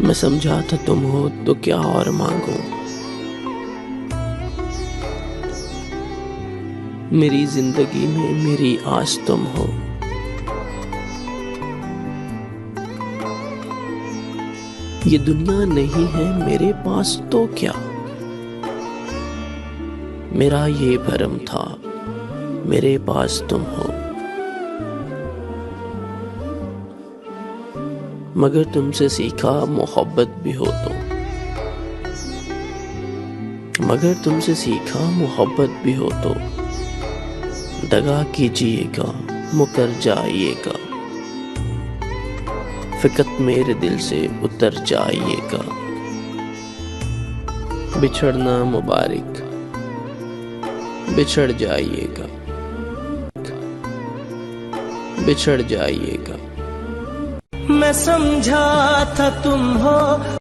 میں سمجھا تھا تم ہو تو کیا اور مانگوں، میری زندگی میں میری آس تم ہو۔ یہ دنیا نہیں ہے میرے پاس تو کیا، میرا یہ بھرم تھا میرے پاس تم ہو۔ مگر تم سے سیکھا محبت بھی ہو تو، مگر تم سے سیکھا محبت بھی ہو تو، دغا کیجیے گا مکر جائیے گا، فقط میرے دل سے اتر جائیے گا۔ بچھڑنا مبارک، بچھڑ جائیے گا، بچھڑ جائیے گا۔ میں سمجھا تھا تم ہو